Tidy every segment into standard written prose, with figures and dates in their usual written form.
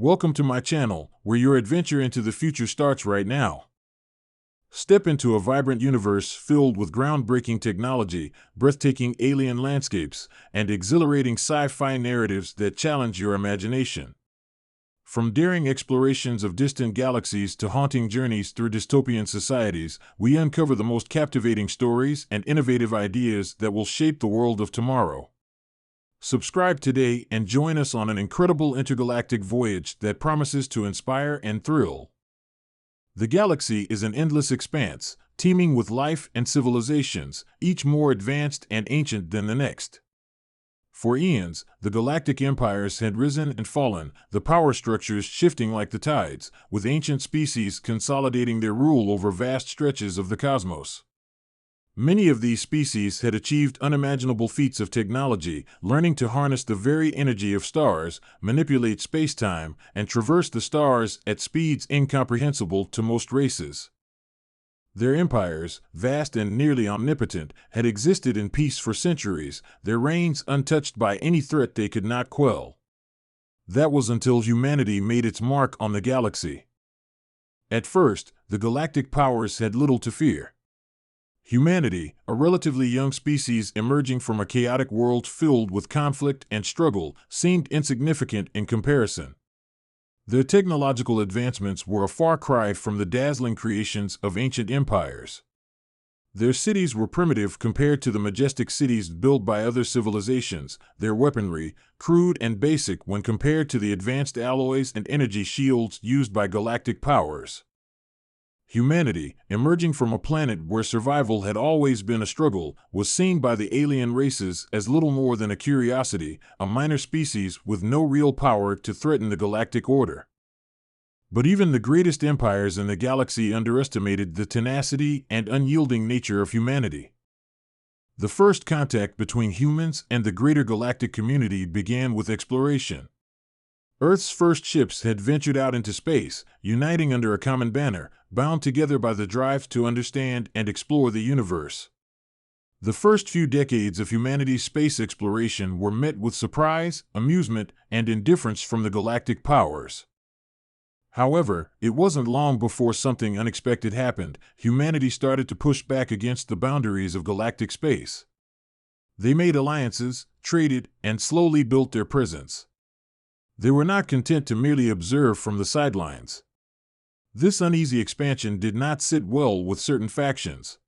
Welcome to my channel, where your adventure into the future starts right now. Step into a vibrant universe filled with groundbreaking technology, breathtaking alien landscapes, and exhilarating sci-fi narratives that challenge your imagination. From daring explorations of distant galaxies to haunting journeys through dystopian societies, we uncover the most captivating stories and innovative ideas that will shape the world of tomorrow. Subscribe today and join us on an incredible intergalactic voyage that promises to inspire and thrill. The galaxy is an endless expanse, teeming with life and civilizations, each more advanced and ancient than the next. For eons, the galactic empires had risen and fallen, the power structures shifting like the tides, with ancient species consolidating their rule over vast stretches of the cosmos. Many of these species had achieved unimaginable feats of technology, learning to harness the very energy of stars, manipulate space-time, and traverse the stars at speeds incomprehensible to most races. Their empires, vast and nearly omnipotent, had existed in peace for centuries, their reigns untouched by any threat they could not quell. That was until humanity made its mark on the galaxy. At first, the galactic powers had little to fear. Humanity, a relatively young species emerging from a chaotic world filled with conflict and struggle, seemed insignificant in comparison. Their technological advancements were a far cry from the dazzling creations of ancient empires. Their cities were primitive compared to the majestic cities built by other civilizations, their weaponry, crude and basic when compared to the advanced alloys and energy shields used by galactic powers. Humanity, emerging from a planet where survival had always been a struggle, was seen by the alien races as little more than a curiosity, a minor species with no real power to threaten the galactic order. But even the greatest empires in the galaxy underestimated the tenacity and unyielding nature of humanity. The first contact between humans and the greater galactic community began with exploration. Earth's first ships had ventured out into space, uniting under a common banner, bound together by the drive to understand and explore the universe. The first few decades of humanity's space exploration were met with surprise, amusement, and indifference from the galactic powers. However, it wasn't long before something unexpected happened. Humanity started to push back against the boundaries of galactic space. They made alliances, traded, and slowly built their presence. They were not content to merely observe from the sidelines. This uneasy expansion did not sit well with certain factions.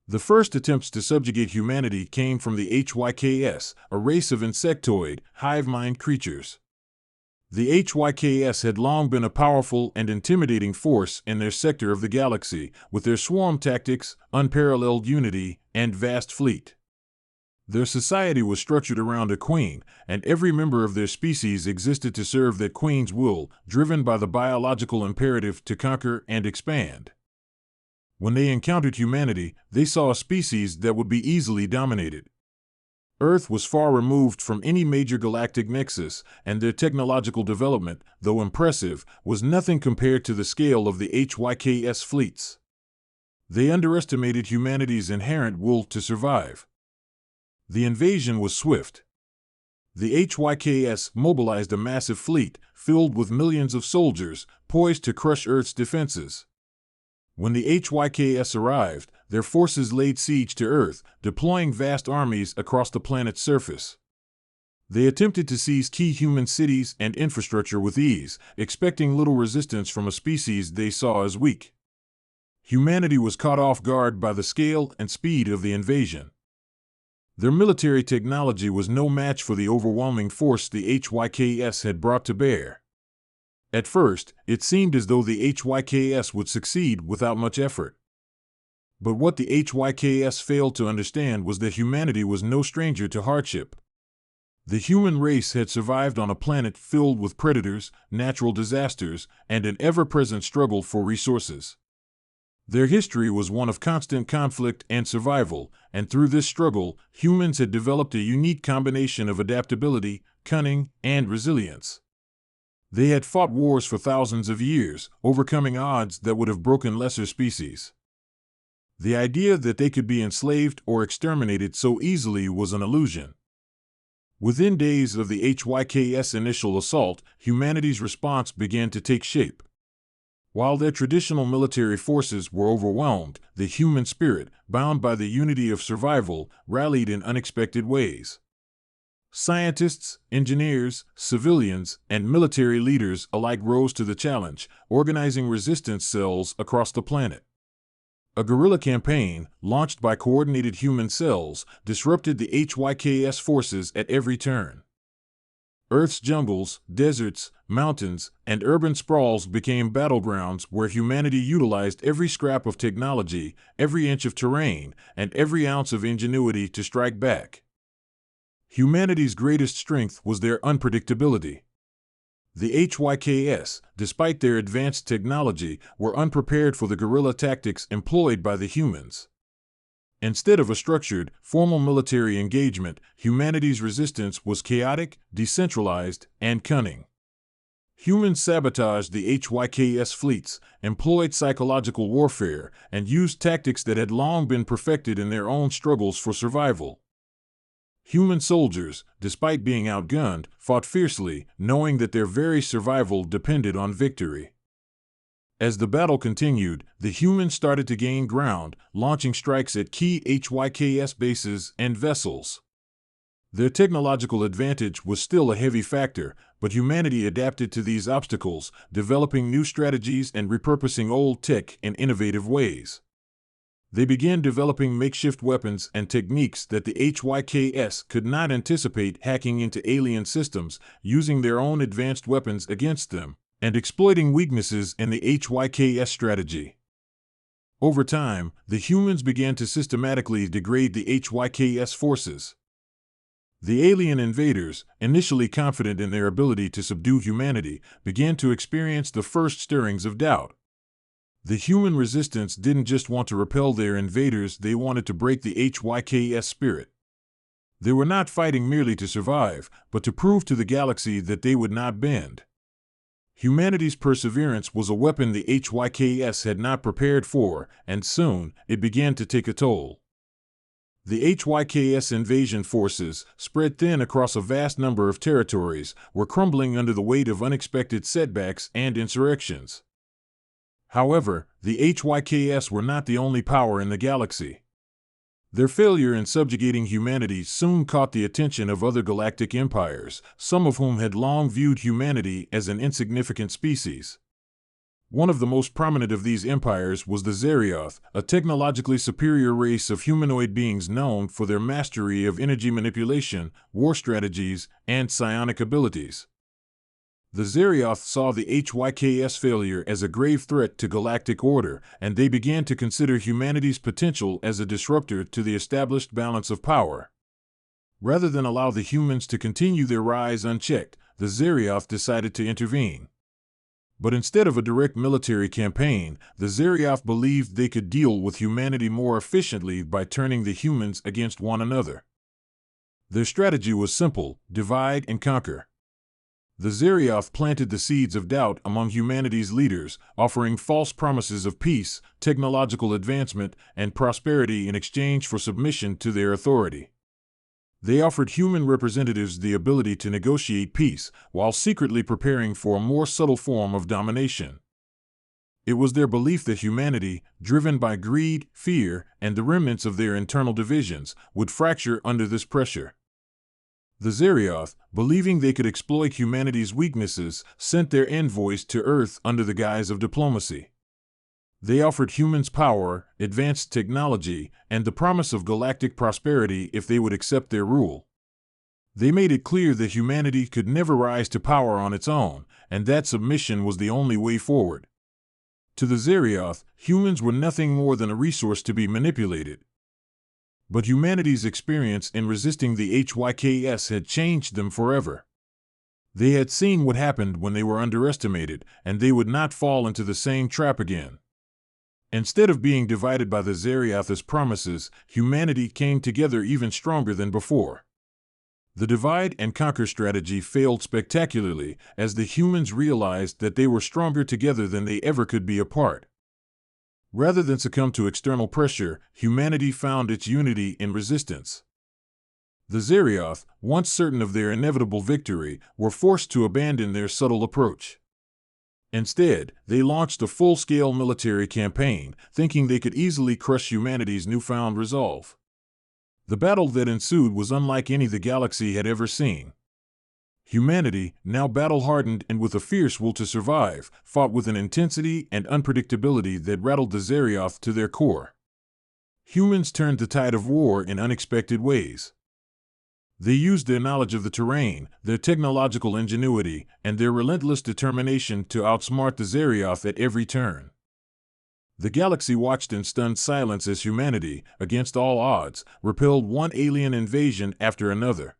The first attempts to subjugate humanity came from the Hyks, a race of insectoid, hive-mind creatures. The Hyks had long been a powerful and intimidating force in their sector of the galaxy, with their swarm tactics, unparalleled unity, and vast fleet. Their society was structured around a queen, and every member of their species existed to serve that queen's will, driven by the biological imperative to conquer and expand. When they encountered humanity, they saw a species that would be easily dominated. Earth was far removed from any major galactic nexus, and their technological development, though impressive, was nothing compared to the scale of the Hyks fleets. They underestimated humanity's inherent will to survive. The invasion was swift. The Hyks mobilized a massive fleet, filled with millions of soldiers, poised to crush Earth's defenses. When the Hyks arrived, their forces laid siege to Earth, deploying vast armies across the planet's surface. They attempted to seize key human cities and infrastructure with ease, expecting little resistance from a species they saw as weak. Humanity was caught off guard by the scale and speed of the invasion. Their military technology was no match for the overwhelming force the Hyks had brought to bear. At first, it seemed as though the Hyks would succeed without much effort. But what the Hyks failed to understand was that humanity was no stranger to hardship. The human race had survived on a planet filled with predators, natural disasters, and an ever-present struggle for resources. Their history was one of constant conflict and survival, and through this struggle, humans had developed a unique combination of adaptability, cunning, and resilience. They had fought wars for thousands of years, overcoming odds that would have broken lesser species. The idea that they could be enslaved or exterminated so easily was an illusion. Within days of the HYKS initial assault, humanity's response began to take shape. While their traditional military forces were overwhelmed, the human spirit, bound by the unity of survival, rallied in unexpected ways. Scientists, engineers, civilians, and military leaders alike rose to the challenge, organizing resistance cells across the planet. A guerrilla campaign, launched by coordinated human cells, disrupted the HYKS forces at every turn. Earth's jungles, deserts, mountains, and urban sprawls became battlegrounds where humanity utilized every scrap of technology, every inch of terrain, and every ounce of ingenuity to strike back. Humanity's greatest strength was their unpredictability. The HYKS, despite their advanced technology, were unprepared for the guerrilla tactics employed by the humans. Instead of a structured, formal military engagement, humanity's resistance was chaotic, decentralized, and cunning. Humans sabotaged the HYKS fleets, employed psychological warfare, and used tactics that had long been perfected in their own struggles for survival. Human soldiers, despite being outgunned, fought fiercely, knowing that their very survival depended on victory. As the battle continued, the humans started to gain ground, launching strikes at key HYKS bases and vessels. Their technological advantage was still a heavy factor, but humanity adapted to these obstacles, developing new strategies and repurposing old tech in innovative ways. They began developing makeshift weapons and techniques that the HYKS could not anticipate, hacking into alien systems, using their own advanced weapons against them, and exploiting weaknesses in the HYKS strategy. Over time, the humans began to systematically degrade the HYKS forces. The alien invaders, initially confident in their ability to subdue humanity, began to experience the first stirrings of doubt. The human resistance didn't just want to repel their invaders, they wanted to break the HYKS spirit. They were not fighting merely to survive, but to prove to the galaxy that they would not bend. Humanity's perseverance was a weapon the HYKS had not prepared for, and soon, it began to take a toll. The HYKS invasion forces, spread thin across a vast number of territories, were crumbling under the weight of unexpected setbacks and insurrections. However, the HYKS were not the only power in the galaxy. Their failure in subjugating humanity soon caught the attention of other galactic empires, some of whom had long viewed humanity as an insignificant species. One of the most prominent of these empires was the Zerioth, a technologically superior race of humanoid beings known for their mastery of energy manipulation, war strategies, and psionic abilities. The Zerioth saw the HYKS failure as a grave threat to galactic order, and they began to consider humanity's potential as a disruptor to the established balance of power. Rather than allow the humans to continue their rise unchecked, the Zerioth decided to intervene. But instead of a direct military campaign, the Zerioth believed they could deal with humanity more efficiently by turning the humans against one another. Their strategy was simple: divide and conquer. The Zerioth planted the seeds of doubt among humanity's leaders, offering false promises of peace, technological advancement, and prosperity in exchange for submission to their authority. They offered human representatives the ability to negotiate peace, while secretly preparing for a more subtle form of domination. It was their belief that humanity, driven by greed, fear, and the remnants of their internal divisions, would fracture under this pressure. The Zerioth, believing they could exploit humanity's weaknesses, sent their envoys to Earth under the guise of diplomacy. They offered humans power, advanced technology, and the promise of galactic prosperity if they would accept their rule. They made it clear that humanity could never rise to power on its own, and that submission was the only way forward. To the Zerioth, humans were nothing more than a resource to be manipulated. But humanity's experience in resisting the HYKS had changed them forever. They had seen what happened when they were underestimated, and they would not fall into the same trap again. Instead of being divided by the Zerioth's promises, humanity came together even stronger than before. The divide and conquer strategy failed spectacularly, as the humans realized that they were stronger together than they ever could be apart. Rather than succumb to external pressure, humanity found its unity in resistance. The Zerioth, once certain of their inevitable victory, were forced to abandon their subtle approach. Instead, they launched a full-scale military campaign, thinking they could easily crush humanity's newfound resolve. The battle that ensued was unlike any the galaxy had ever seen. Humanity, now battle-hardened and with a fierce will to survive, fought with an intensity and unpredictability that rattled the Zerioth to their core. Humans turned the tide of war in unexpected ways. They used their knowledge of the terrain, their technological ingenuity, and their relentless determination to outsmart the Zerioth at every turn. The galaxy watched in stunned silence as humanity, against all odds, repelled one alien invasion after another.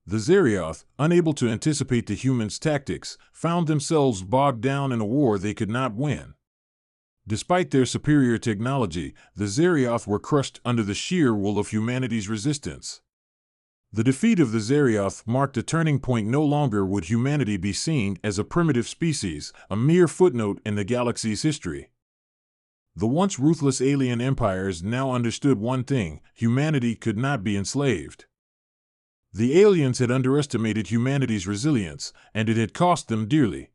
The Zerioth, unable to anticipate the humans' tactics, found themselves bogged down in a war they could not win. Despite their superior technology, the Zerioth were crushed under the sheer will of humanity's resistance. The defeat of the Zerioth marked a turning point. No longer would humanity be seen as a primitive species, a mere footnote in the galaxy's history. The once ruthless alien empires now understood one thing: humanity could not be enslaved. The aliens had underestimated humanity's resilience, and it had cost them dearly.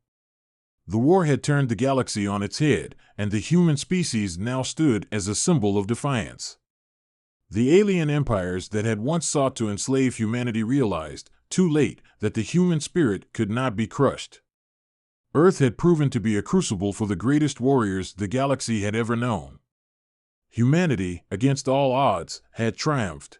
The war had turned the galaxy on its head, and the human species now stood as a symbol of defiance. The alien empires that had once sought to enslave humanity realized, too late, that the human spirit could not be crushed. Earth had proven to be a crucible for the greatest warriors the galaxy had ever known. Humanity, against all odds, had triumphed.